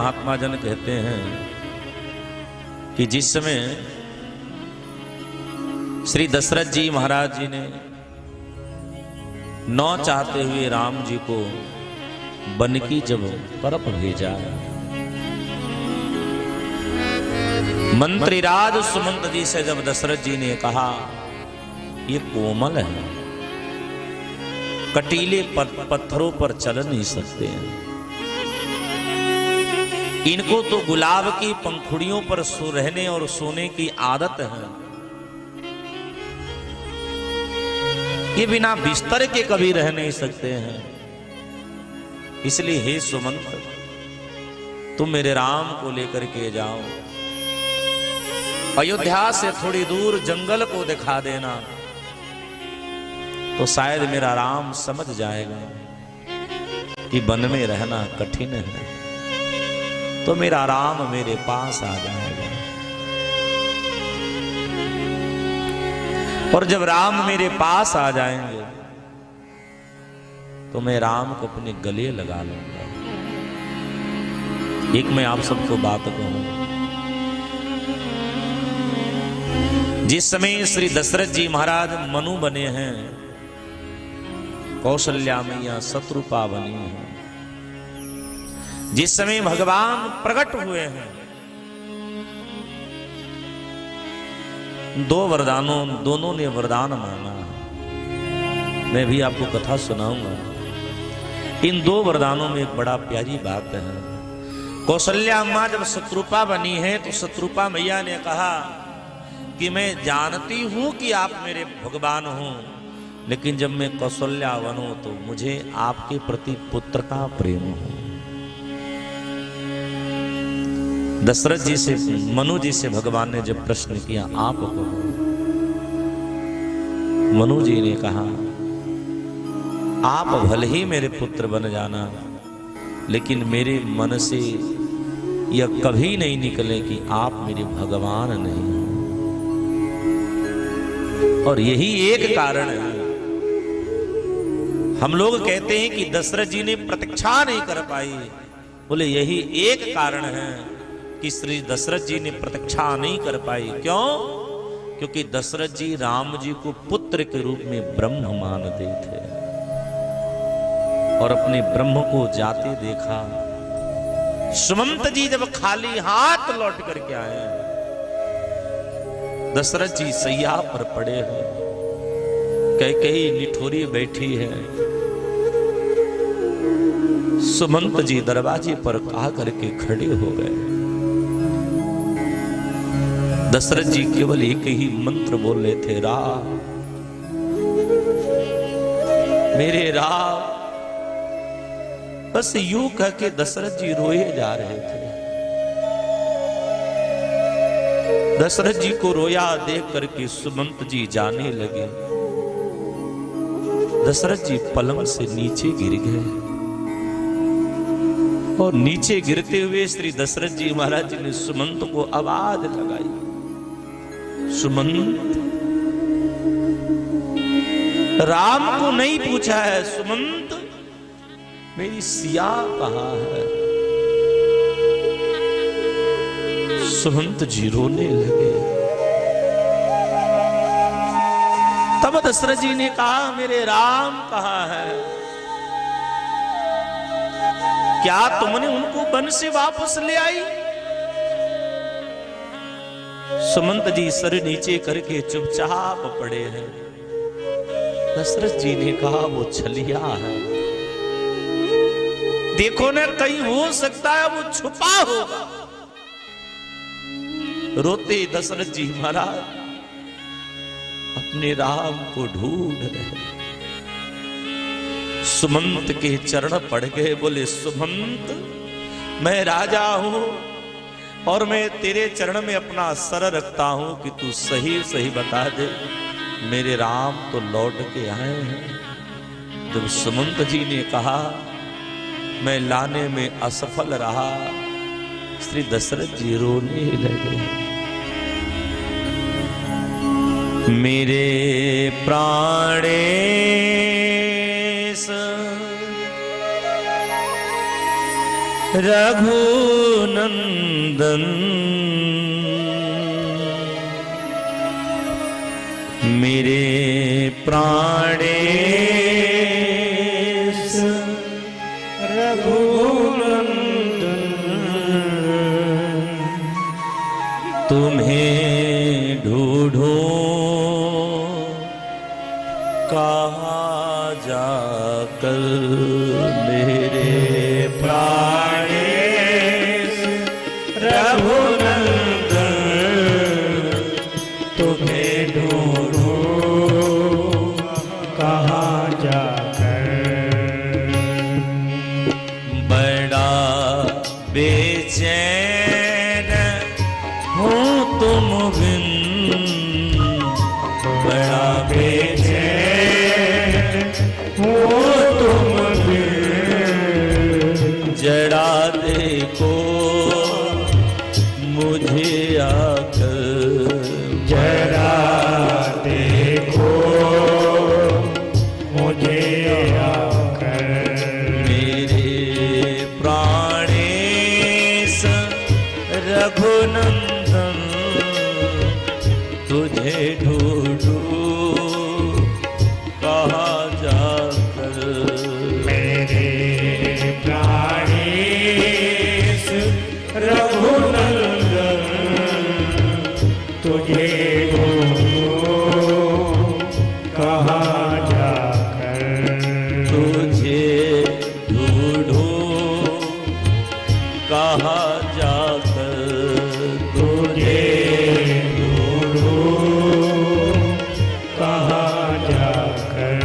महात्मा जन कहते हैं कि जिस समय श्री दशरथ जी महाराज जी ने नौ चाहते हुए राम जी को बनकी जब तरफ भेजा, मंत्रीराज सुमंत जी से जब दशरथ जी ने कहा ये कोमल है, कटीले पत्थरों पर चल नहीं सकते हैं, इनको तो गुलाब की पंखुड़ियों पर रहने और सोने की आदत है, ये बिना बिस्तर के कभी रह नहीं सकते हैं। इसलिए हे सुमंत, तुम मेरे राम को लेकर के जाओ, अयोध्या से थोड़ी दूर जंगल को दिखा देना, तो शायद मेरा राम समझ जाएगा कि वन में रहना कठिन है, तो मेरा राम मेरे पास आ जाएगा। और जब राम मेरे पास आ जाएंगे तो मैं राम को अपने गले लगा लूंगा। एक मैं आप सबको बात कहूं, जिस समय श्री दशरथ जी महाराज मनु बने हैं, कौशल्या मैया शत्रुपा बनी है, जिस समय भगवान प्रकट हुए हैं, दो वरदानों दोनों ने वरदान मांगा। मैं भी आपको कथा सुनाऊंगा। इन दो वरदानों में एक बड़ा प्यारी बात है। कौशल्या अम्मा जब शत्रुपा बनी है तो शत्रुपा मैया ने कहा कि मैं जानती हूं कि आप मेरे भगवान हो, लेकिन जब मैं कौशल्या बनूं तो मुझे आपके प्रति पुत्र का प्रेम हो। दशरथ जी से मनु जी से भगवान ने जब प्रश्न किया आप कहो, मनु जी ने कहा आप भले ही मेरे पुत्र बन जाना, लेकिन मेरे मन से यह कभी नहीं निकले कि आप मेरे भगवान नहीं हो। और यही एक कारण है, हम लोग कहते हैं कि दशरथ जी ने प्रतीक्षा नहीं कर पाई, बोले यही एक कारण है कि श्री दशरथ जी ने प्रतीक्षा नहीं कर पाई। क्यों? क्योंकि दशरथ जी राम जी को पुत्र के रूप में ब्रह्म मानते थे, और अपने ब्रह्म को जाते देखा। सुमंत जी जब खाली हाथ लौट करके आए, दशरथ जी सैया पर पड़े हैं, कैकेयी निठोरी बैठी है, सुमंत जी दरवाजे पर आ करके खड़े हो गए। दशरथ जी केवल एक ही मंत्र बोल रहे थे, राम मेरे राम। बस यूं कह के दशरथ जी रोए जा रहे थे। दशरथ जी को रोया देख करके सुमंत जी जाने लगे। दशरथ जी पलंग से नीचे गिर गए, और नीचे गिरते हुए श्री दशरथ जी महाराज जी ने सुमंत को आवाज लगाई, सुमंत। राम को नहीं पूछा है, सुमंत मेरी सिया कहां है? सुमंत जी रोने लगे। तब दशरथ जी ने कहा मेरे राम कहां है? क्या तुमने उनको वन से वापस ले आई? सुमंत जी सर नीचे करके चुपचाप पड़े हैं। दशरथ जी ने कहा वो छलिया है, देखो ना कहीं हो सकता है वो छुपा होगा। रोते दशरथ जी महाराज अपने राम को ढूंढ रहे। सुमंत के चरण पड़ गए, बोले सुमंत मैं राजा हूं और मैं तेरे चरण में अपना सर रखता हूं कि तू सही सही बता दे मेरे राम तो लौट के आए हैं। जब सुमंत जी ने कहा मैं लाने में असफल रहा, श्री दशरथ जी रोने लगे। मेरे प्राणेश रघुपति रघुनंदन मेरे प्राणेश रघुनंदन तुम्हें ढूंढो कहाँ जाकर मेरे प्राणेश रघुनंदन तुम्हें ढूंढो कहाँ जाकर बड़ा बेचैन हूँ तुम बिन बड़ा बेचैन हो तुम जड़ा देखो मुझे आकर जरा देखो मुझे आकर मेरे प्राणेश रघुनंदन तुझे ढूंढूं कहाँ जाकर मेरे प्राणेश रघुनंदन तुझे ढूंढूं कहाँ जाकर तुझे ढूंढूं कहाँ जाकर तुझे ढूंढूं कहाँ जाकर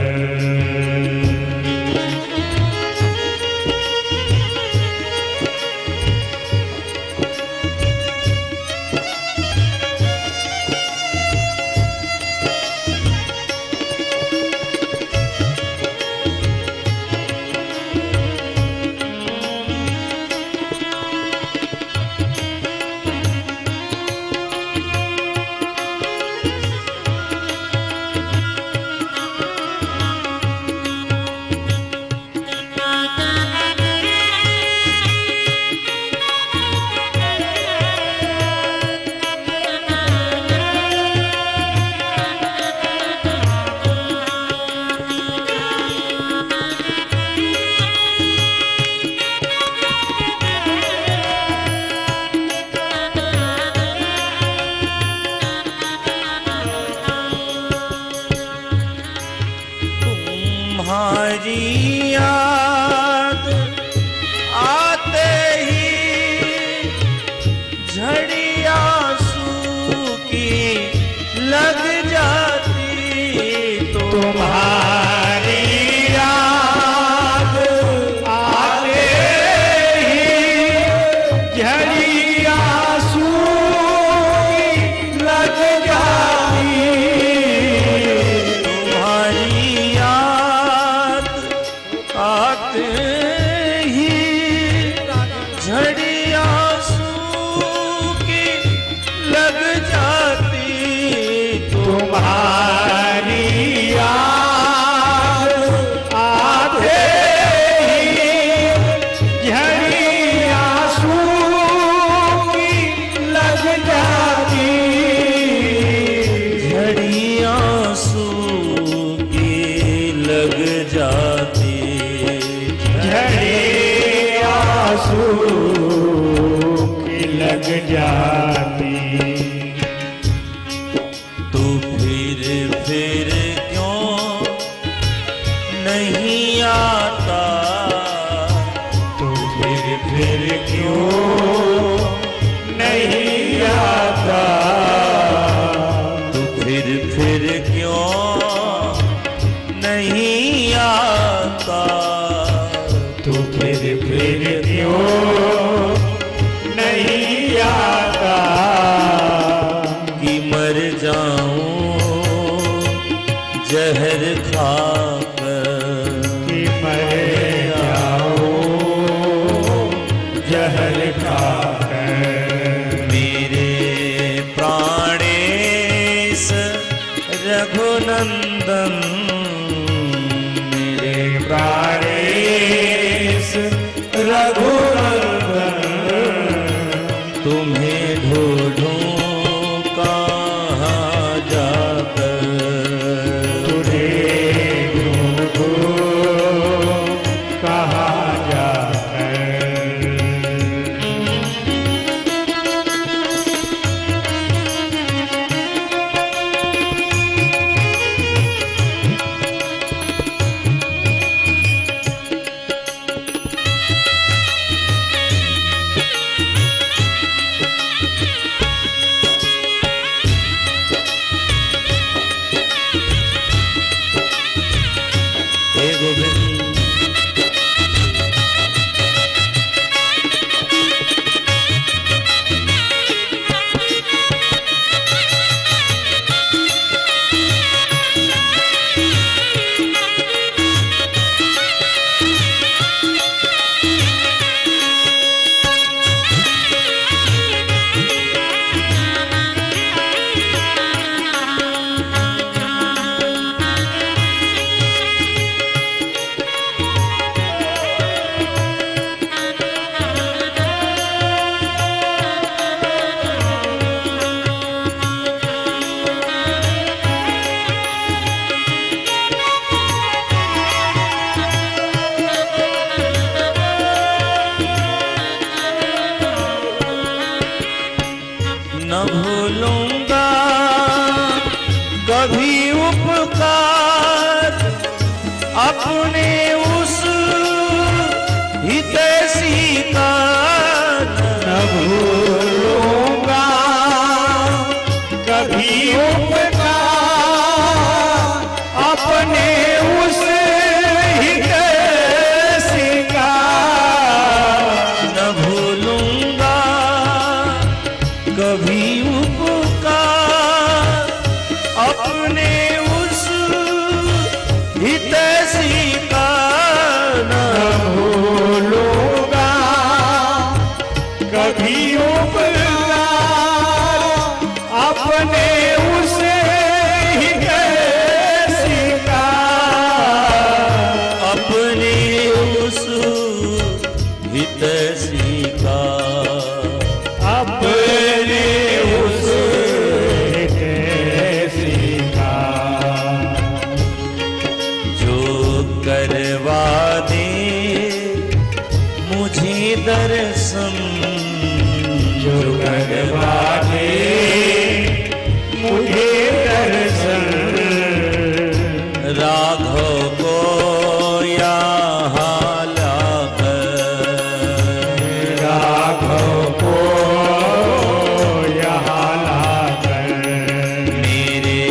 तुम्हारी याद आते ही झड़िया सूखी लग जाती तुम्हारी याद आते ही झड़िया सूखी लग जाती तुम्हारी याद आते ही झड़िया सूखी लग जाती तुम्हारी याद आते ही झड़िया सूखी लग जाती झड़िया सूखी लग जाती झड़िया सूखी लग जाती तू फिर क्यों नहीं आता तो फिर क्यों नहीं आता तू फिर क्यों नहीं आता तो फिर क्यों नहीं आता तुम्हें ढूंढूं कहाँ जाकर, तुझे ढूंढूं कहाँ जाकर। हे गोविंद न भूलूंगा कभी उपकार अपने उस हितैषी का, न भूलूंगा कभी उपकार अपने उस हितैषी का। न भूलूंगा कभी उपकार अपने उस हितैषी का, न भूलूंगा कभी उपकार अपने उस हितैषी का। अपने उस हितैषी का, अपने उस हितैषी का। जो करवा दे मुझे दर्शन, जो करवा दे मुझे दर्शन। राघव को यहाँ लाकर, राघव को यहाँ लाकर। मेरे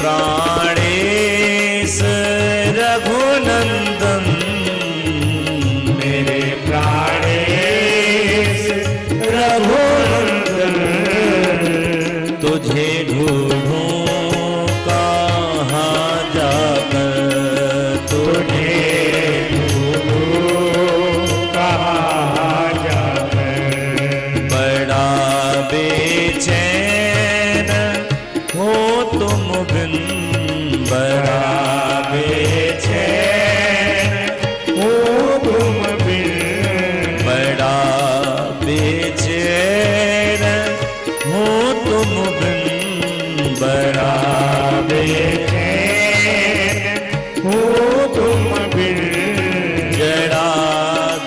प्राणेश रघुनंदन, मेरे प्राणेश रघुनंदन। तुझे ढूंढूं कहाँ जाकर, तुझे ढूंढूं कहाँ जाकर। बड़ा बेचैन हो तुम बिन, बड़ा बेचैन हो तुम बिन। बड़ा बेचैन हो तुम बिन, बड़ा बेचैन हो तुम बिन। जड़ा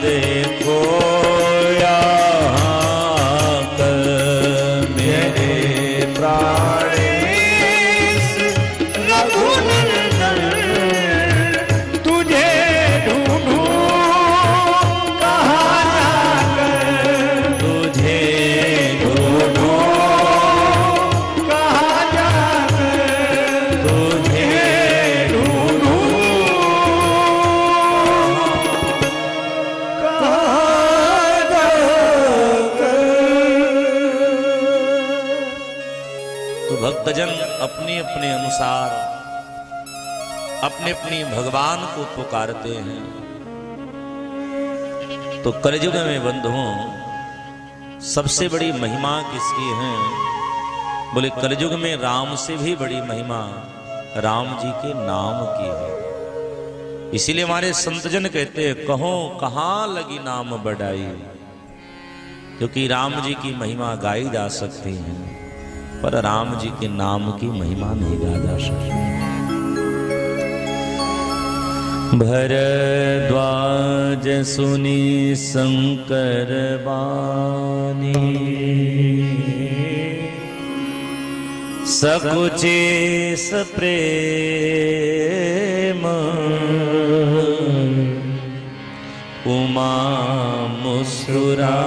देखो यहाँ कर मेरे प्राणेश रघुनंदन। तुझे ढूंढूं कहाँ जाकर, तुझे ढूंढूं कहाँ जाकर। तुझे ढूंढूं कहाँ जाकर। तो भक्तजन अपने अपने अनुसार अपने अपने भगवान को पुकारते हैं। तो कलयुग में बंधुओं सबसे बड़ी महिमा किसकी है? बोले कलयुग में राम से भी बड़ी महिमा राम जी के नाम की है। इसीलिए हमारे संतजन कहते हैं, कहो कहाँ लगी नाम बढ़ाई, क्योंकि राम जी की महिमा गाई जा सकती है, पर राम जी के नाम की महिमा नहीं गा जा सकती। भरद्वाज सुनी शंकर बानी, सकुचेस प्रेम उमा मुस्कुरानी,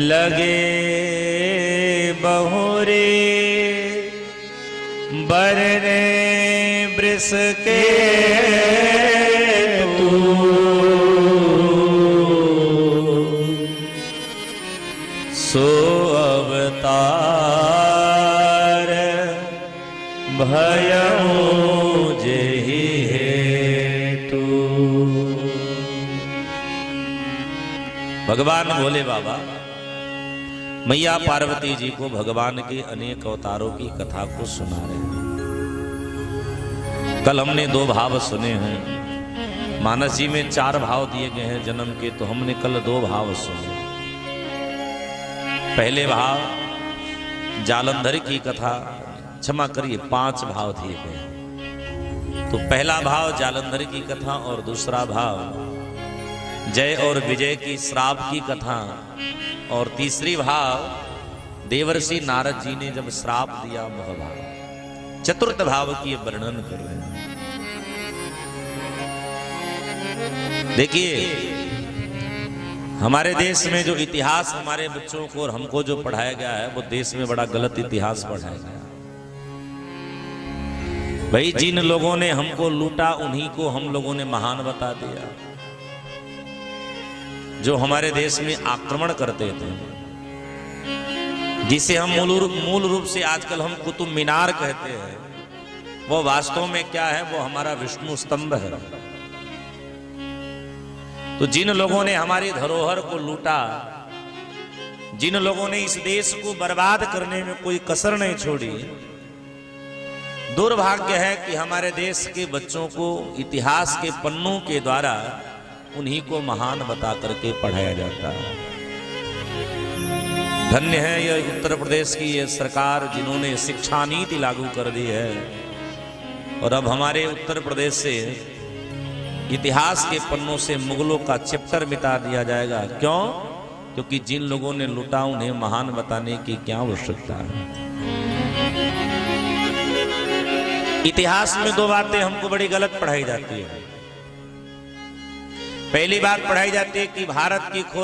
लगे बहुरे बरने बृष के तू, सो अवतार भयऊ जेहि हेतु। भगवान भोले बाबा मैया पार्वती जी को भगवान के अनेक अवतारों की कथा को सुना रहे हैं। कल हमने 2 भाव सुने हैं, मानस जी में 4 भाव दिए गए हैं जन्म के, तो हमने कल 2 भाव सुने। पहले भाव जालंधर की कथा, क्षमा करिए 5 भाव दिए गए। तो पहला भाव जालंधर की कथा और दूसरा भाव जय और विजय की श्राप की कथा, और तीसरी भाव देवर्षि नारद जी ने जब श्राप दिया वह भाव। चतुर्थ भाव की वर्णन कर रहे हैं। देखिए हमारे देश में जो इतिहास हमारे बच्चों को और हमको जो पढ़ाया गया है, वो देश में बड़ा गलत इतिहास पढ़ाया गया। भाई जिन लोगों ने हमको लूटा उन्हीं को हम लोगों ने महान बता दिया। जो हमारे देश में आक्रमण करते थे, जिसे हम मूल रूप से आजकल हम कुतुब मीनार कहते हैं, वो वास्तव में क्या है? वो हमारा विष्णु स्तंभ है। तो जिन लोगों ने हमारी धरोहर को लूटा, जिन लोगों ने इस देश को बर्बाद करने में कोई कसर नहीं छोड़ी, दुर्भाग्य है कि हमारे देश के बच्चों को इतिहास के पन्नों के द्वारा उन्हीं को महान बता करके पढ़ाया जाता है। धन्य है यह उत्तर प्रदेश की ये सरकार जिन्होंने शिक्षा नीति लागू कर दी है, और अब हमारे उत्तर प्रदेश से इतिहास के पन्नों से मुगलों का चैप्टर मिटा दिया जाएगा। क्यों? क्योंकि जिन लोगों ने लूटा उन्हें महान बताने की क्या आवश्यकता है। इतिहास में 2 बातें हमको बड़ी गलत पढ़ाई जाती है। पहली बात पढ़ाई जाती है कि भारत की खोज